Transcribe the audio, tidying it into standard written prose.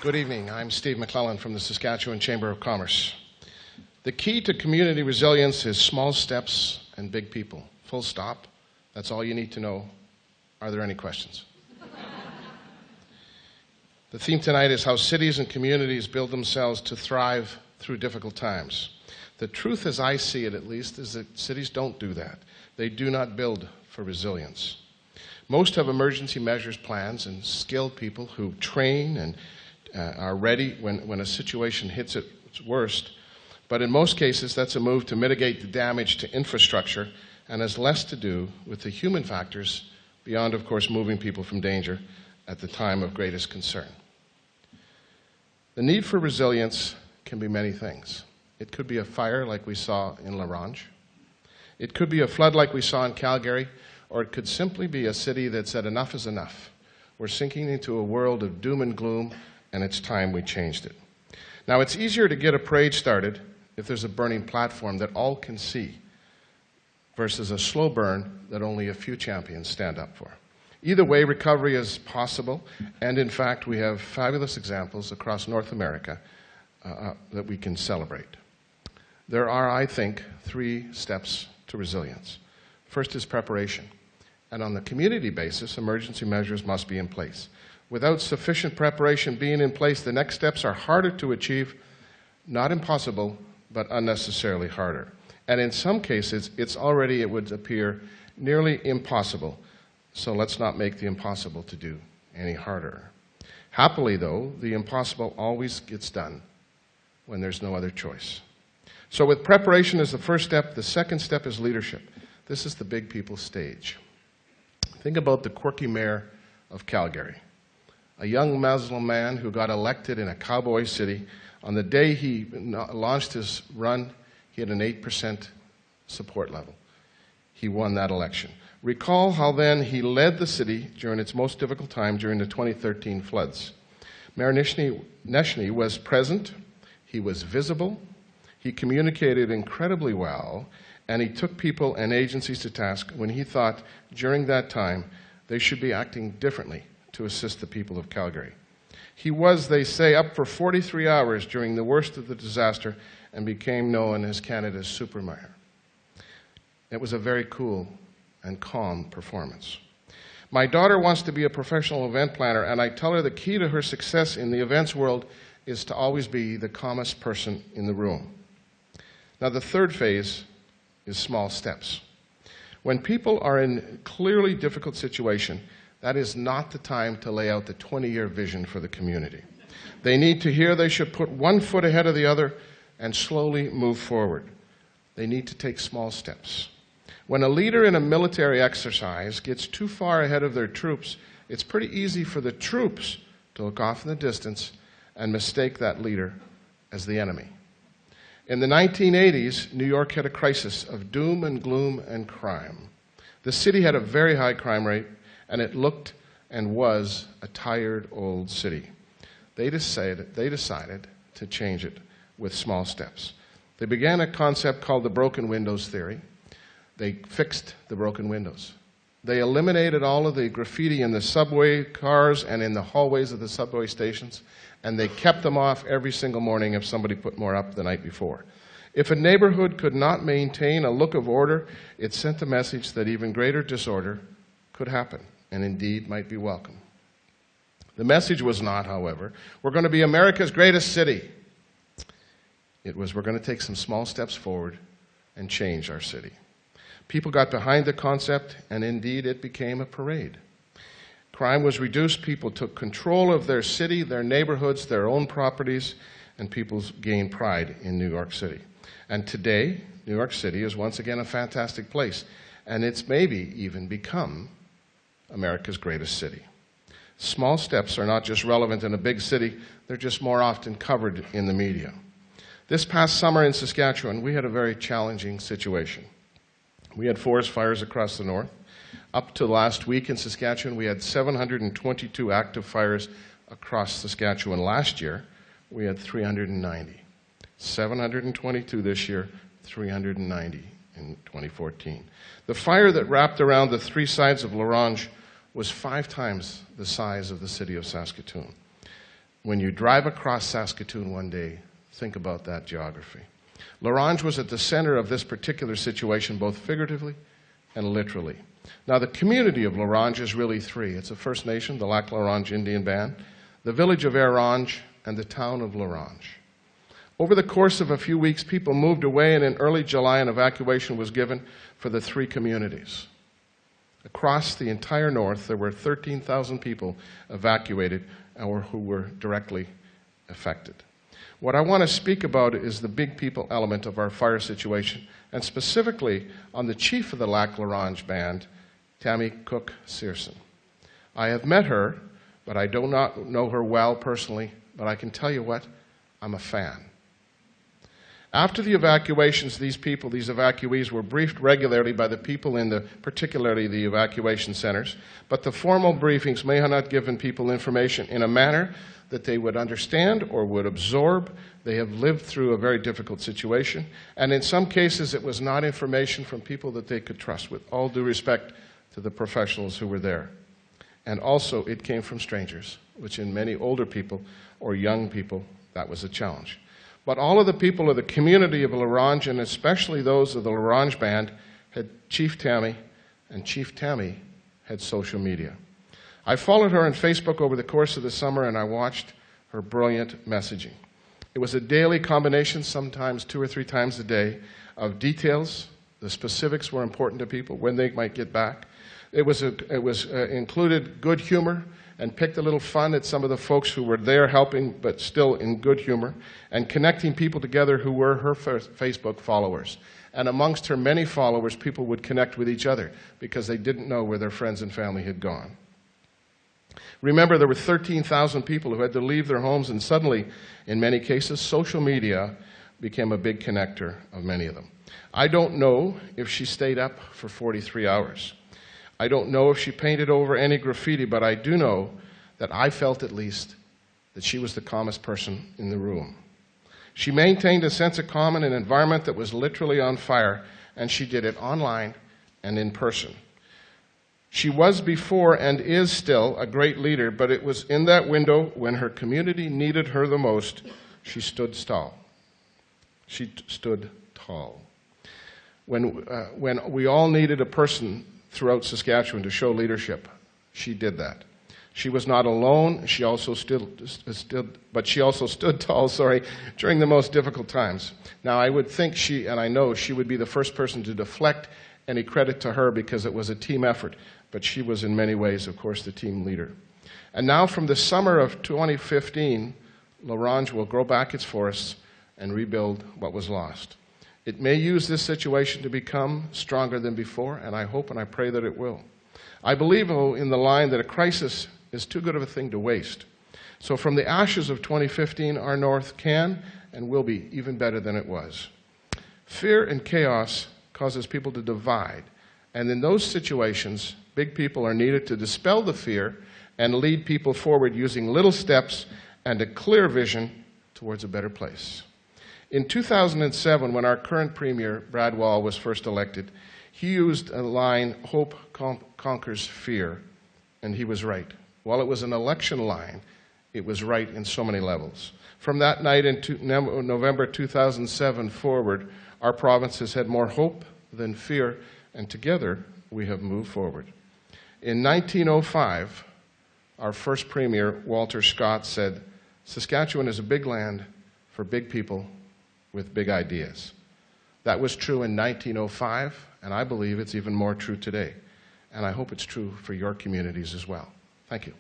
Good evening. I'm Steve McLellan from the Saskatchewan Chamber of Commerce. The key to community resilience is small steps and big people. Full stop. That's all you need to know. Are there any questions? The theme tonight is how cities and communities build themselves to thrive through difficult times. The truth, as I see it at least, is that cities don't do that. They do not build for resilience. Most have emergency measures plans and skilled people who train and are ready when a situation hits its worst. But in most cases, that's a move to mitigate the damage to infrastructure and has less to do with the human factors beyond, of course, moving people from danger at the time of greatest concern. The need for resilience can be many things. It could be a fire like we saw in La Ronge. It could be a flood like we saw in Calgary, or it could simply be a city that said enough is enough. We're sinking into a world of doom and gloom, and it's time we changed it. Now, it's easier to get a parade started if there's a burning platform that all can see versus a slow burn that only a few champions stand up for. Either way, recovery is possible, and in fact, we have fabulous examples across North America that we can celebrate. There are, I think, 3 steps to resilience. First is preparation, and on the community basis, emergency measures must be in place. Without sufficient preparation being in place, the next steps are harder to achieve, not impossible, but unnecessarily harder. And in some cases, it would appear, nearly impossible. So let's not make the impossible to do any harder. Happily, though, the impossible always gets done when there's no other choice. So with preparation as the first step, the second step is leadership. This is the big people stage. Think about the quirky mayor of Calgary, a young Muslim man who got elected in a cowboy city. On the day he launched his run, he had an 8% support level. He won that election. Recall how then he led the city during its most difficult time during the 2013 floods. Mayor Neshny was present, he was visible, he communicated incredibly well, and he took people and agencies to task when he thought during that time they should be acting differently to assist the people of Calgary. He was, they say, up for 43 hours during the worst of the disaster and became known as Canada's super mayor. It was a very cool and calm performance. My daughter wants to be a professional event planner, and I tell her the key to her success in the events world is to always be the calmest person in the room. Now, the third phase is small steps. When people are in a clearly difficult situation, that is not the time to lay out the 20-year vision for the community. They need to hear they should put one foot ahead of the other and slowly move forward. They need to take small steps. When a leader in a military exercise gets too far ahead of their troops, it's pretty easy for the troops to look off in the distance and mistake that leader as the enemy. In the 1980s, New York had a crisis of doom and gloom and crime. The city had a very high crime rate, and it looked and was a tired old city. They decided to change it with small steps. They began a concept called the broken windows theory. They fixed the broken windows. They eliminated all of the graffiti in the subway cars and in the hallways of the subway stations, and they kept them off every single morning if somebody put more up the night before. If a neighborhood could not maintain a look of order, it sent a message that even greater disorder could happen, and indeed might be welcome. The message was not, however, we're going to be America's greatest city. It was, we're going to take some small steps forward and change our city. People got behind the concept, and indeed it became a parade. Crime was reduced, people took control of their city, their neighborhoods, their own properties, and people gained pride in New York City. And today, New York City is once again a fantastic place, and it's maybe even become America's greatest city. Small steps are not just relevant in a big city, they're just more often covered in the media. This past summer in Saskatchewan, we had a very challenging situation. We had forest fires across the north. Up to last week in Saskatchewan, we had 722 active fires across Saskatchewan. Last year, we had 390. 722 this year, 390 in 2014. The fire that wrapped around the 3 sides of La Ronge was 5 times the size of the city of Saskatoon. When you drive across Saskatoon one day, think about that geography. L'Orange was at the center of this particular situation, both figuratively and literally. Now, the community of L'Orange is really three. It's a First Nation, the Lac L'Orange Indian Band, the village of Orange, and the town of L'Orange. Over the course of a few weeks, people moved away, and in early July, an evacuation was given for the three communities. Across the entire north, there were 13,000 people evacuated or who were directly affected. What I want to speak about is the big people element of our fire situation, and specifically on the chief of the Lac L'Orange Band, Tammy Cook-Searson. I have met her, but I do not know her well personally, but I can tell you what, I'm a fan. After the evacuations, these evacuees were briefed regularly by the people in particularly the evacuation centers, but the formal briefings may have not given people information in a manner that they would understand or would absorb. They have lived through a very difficult situation, and in some cases it was not information from people that they could trust, with all due respect to the professionals who were there. And also it came from strangers, which in many older people or young people, that was a challenge. But all of the people of the community of L'Orange, and especially those of the L'Orange Band, had Chief Tammy, and Chief Tammy had social media. I followed her on Facebook over the course of the summer, and I watched her brilliant messaging. It was a daily combination, sometimes 2 or 3 times a day, of details. The specifics were important to people, when they might get back. It included good humor, and picked a little fun at some of the folks who were there helping, but still in good humor, and connecting people together who were her Facebook followers. And amongst her many followers, people would connect with each other because they didn't know where their friends and family had gone. Remember, there were 13,000 people who had to leave their homes, and suddenly, in many cases, social media became a big connector of many of them. I don't know if she stayed up for 43 hours. I don't know if she painted over any graffiti, but I do know that I felt at least that she was the calmest person in the room. She maintained a sense of calm in an environment that was literally on fire, and she did it online and in person. She was before and is still a great leader, but it was in that window when her community needed her the most, she stood tall. She stood tall. When we all needed a person throughout Saskatchewan to show leadership, she did that. She was not alone. She also stood tall, during the most difficult times. Now, I would think and I know she would be the first person to deflect any credit to her because it was a team effort, but she was in many ways, of course, the team leader. And now from the summer of 2015, L'Orange will grow back its forests and rebuild what was lost. It may use this situation to become stronger than before, and I hope and I pray that it will. I believe in the line that a crisis is too good of a thing to waste. So from the ashes of 2015, our North can and will be even better than it was. Fear and chaos causes people to divide, and in those situations, big people are needed to dispel the fear and lead people forward using little steps and a clear vision towards a better place. In 2007, when our current Premier, Brad Wall, was first elected, he used a line, "Hope conquers fear," and he was right. While it was an election line, it was right in so many levels. From that night in November 2007 forward, our province has had more hope than fear, and together we have moved forward. In 1905, our first Premier, Walter Scott, said, "Saskatchewan is a big land for big people with big ideas." That was true in 1905, and I believe it's even more true today. And I hope it's true for your communities as well. Thank you.